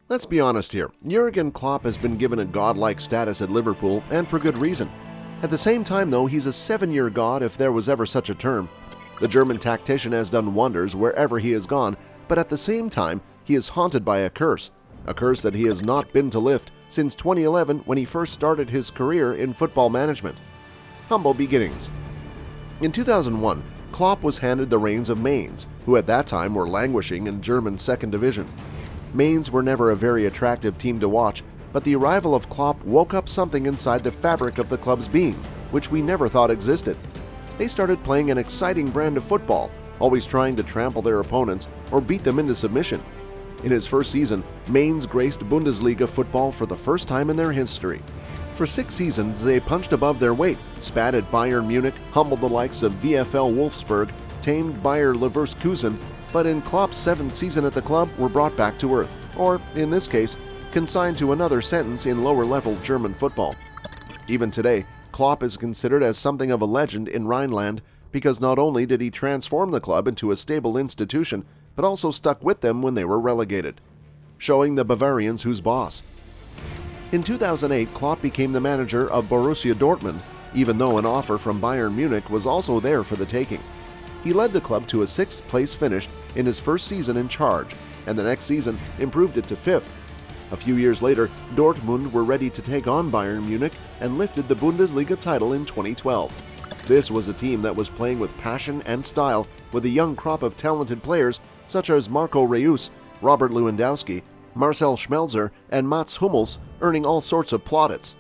Let's be honest here, Jurgen Klopp has been given a godlike status at Liverpool, and for good reason. At the same time though, he's a 7-year god if there was ever such a term. The German tactician has done wonders wherever he has gone, but at the same time, he is haunted by a curse that he has not been to lift since 2011 when he first started his career in football management. Humble beginnings. In 2001, Klopp was handed the reins of Mainz, who at that time were languishing in German second division. Mainz were never a very attractive team to watch, but the arrival of Klopp woke up something inside the fabric of the club's being, which we never thought existed. They started playing an exciting brand of football, always trying to trample their opponents or beat them into submission. In his first season, Mainz graced Bundesliga football for the first time in their history. For 6 seasons, they punched above their weight, spat at Bayern Munich, humbled the likes of VfL Wolfsburg, tamed Bayer Leverkusen, but in Klopp's 7th season at the club were brought back to earth, or, in this case, consigned to another sentence in lower-level German football. Even today, Klopp is considered as something of a legend in Rhineland because not only did he transform the club into a stable institution, but also stuck with them when they were relegated, showing the Bavarians who's boss. In 2008, Klopp became the manager of Borussia Dortmund, even though an offer from Bayern Munich was also there for the taking. He led the club to a 6th-place finish in his first season in charge, and the next season improved it to 5th. A few years later, Dortmund were ready to take on Bayern Munich and lifted the Bundesliga title in 2012. This was a team that was playing with passion and style, with a young crop of talented players such as Marco Reus, Robert Lewandowski, Marcel Schmelzer, and Mats Hummels earning all sorts of plaudits.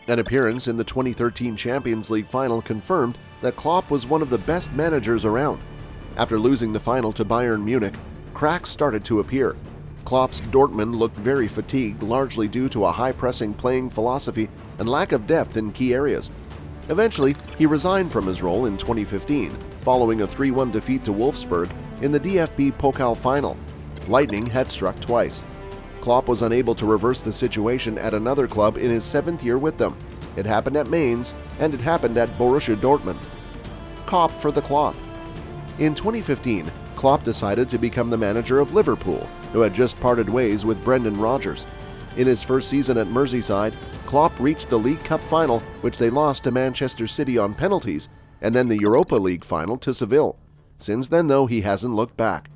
An appearance in the 2013 Champions League final confirmed that Klopp was one of the best managers around. After losing the final to Bayern Munich, cracks started to appear. Klopp's Dortmund looked very fatigued, largely due to a high-pressing playing philosophy and lack of depth in key areas. Eventually, he resigned from his role in 2015, following a 3-1 defeat to Wolfsburg in the DFB Pokal final. Lightning had struck twice. Klopp was unable to reverse the situation at another club in his 7th year with them. It happened at Mainz, and it happened at Borussia Dortmund. Klopp for the Klopp. In 2015, Klopp decided to become the manager of Liverpool, who had just parted ways with Brendan Rodgers. In his first season at Merseyside, Klopp reached the League Cup final, which they lost to Manchester City on penalties, and then the Europa League final to Seville. Since then, though, he hasn't looked back.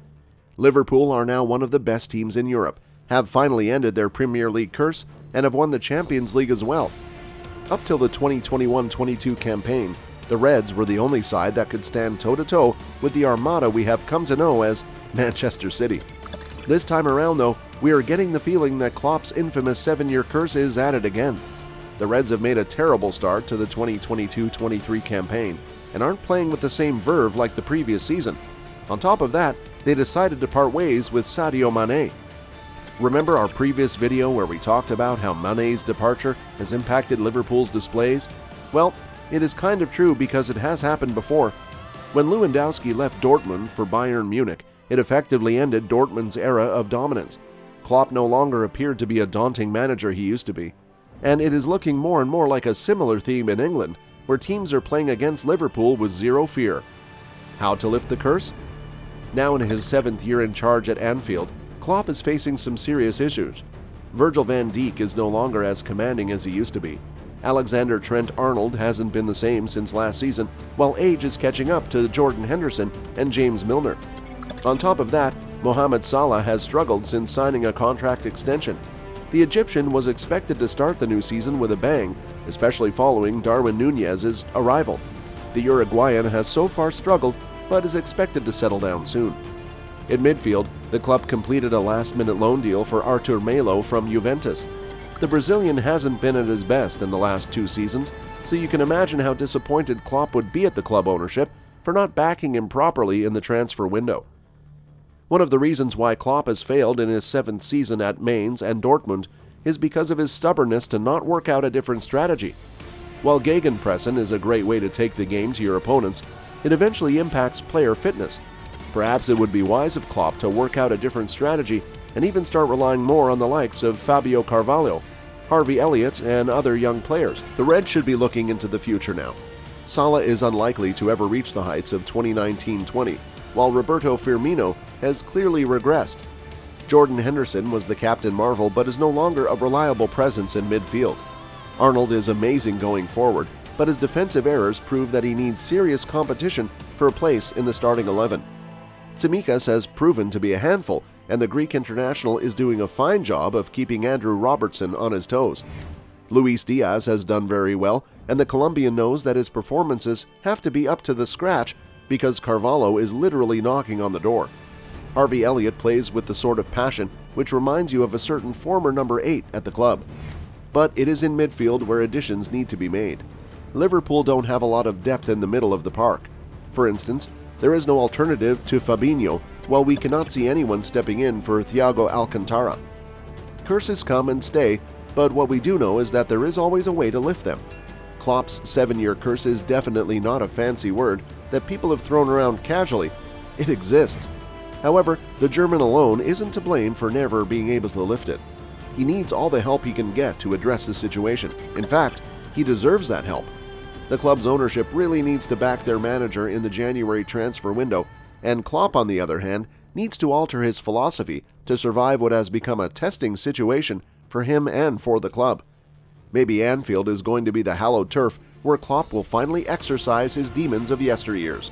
Liverpool are now one of the best teams in Europe, have finally ended their Premier League curse, and have won the Champions League as well. Up till the 2021-22 campaign, the Reds were the only side that could stand toe-to-toe with the armada we have come to know as Manchester City. This time around, though, we are getting the feeling that Klopp's infamous 7-year curse is at it again. The Reds have made a terrible start to the 2022-23 campaign and aren't playing with the same verve like the previous season. On top of that, they decided to part ways with Sadio Mane. Remember our previous video where we talked about how Mane's departure has impacted Liverpool's displays? Well, it is kind of true because it has happened before. When Lewandowski left Dortmund for Bayern Munich, it effectively ended Dortmund's era of dominance. Klopp no longer appeared to be a daunting manager he used to be. And it is looking more and more like a similar theme in England, where teams are playing against Liverpool with zero fear. How to lift the curse? Now in his 7th year in charge at Anfield, Klopp is facing some serious issues. Virgil van Dijk is no longer as commanding as he used to be. Alexander Trent-Arnold hasn't been the same since last season, while age is catching up to Jordan Henderson and James Milner. On top of that, Mohamed Salah has struggled since signing a contract extension. The Egyptian was expected to start the new season with a bang, especially following Darwin Núñez's arrival. The Uruguayan has so far struggled, but is expected to settle down soon. In midfield, the club completed a last-minute loan deal for Artur Melo from Juventus. The Brazilian hasn't been at his best in the last 2 seasons, so you can imagine how disappointed Klopp would be at the club ownership for not backing him properly in the transfer window. One of the reasons why Klopp has failed in his 7th season at Mainz and Dortmund is because of his stubbornness to not work out a different strategy. While gegenpressen is a great way to take the game to your opponents, it eventually impacts player fitness. Perhaps it would be wise of Klopp to work out a different strategy and even start relying more on the likes of Fabio Carvalho, Harvey Elliott, and other young players. The Reds should be looking into the future now. Salah is unlikely to ever reach the heights of 2019-20, while Roberto Firmino has clearly regressed. Jordan Henderson was the Captain Marvel but is no longer a reliable presence in midfield. Arnold is amazing going forward, but his defensive errors prove that he needs serious competition for a place in the starting 11. Tsimikas has proven to be a handful, and the Greek international is doing a fine job of keeping Andrew Robertson on his toes. Luis Diaz has done very well, and the Colombian knows that his performances have to be up to the scratch because Carvalho is literally knocking on the door. Harvey Elliott plays with the sort of passion which reminds you of a certain former number 8 at the club. But it is in midfield where additions need to be made. Liverpool don't have a lot of depth in the middle of the park. For instance, there is no alternative to Fabinho, while we cannot see anyone stepping in for Thiago Alcantara. Curses come and stay, but what we do know is that there is always a way to lift them. Klopp's 7-year curse is definitely not a fancy word that people have thrown around casually. It exists. However, the German alone isn't to blame for never being able to lift it. He needs all the help he can get to address the situation. In fact, he deserves that help. The club's ownership really needs to back their manager in the January transfer window, and Klopp, on the other hand, needs to alter his philosophy to survive what has become a testing situation for him and for the club. Maybe Anfield is going to be the hallowed turf where Klopp will finally exorcise his demons of yesteryears.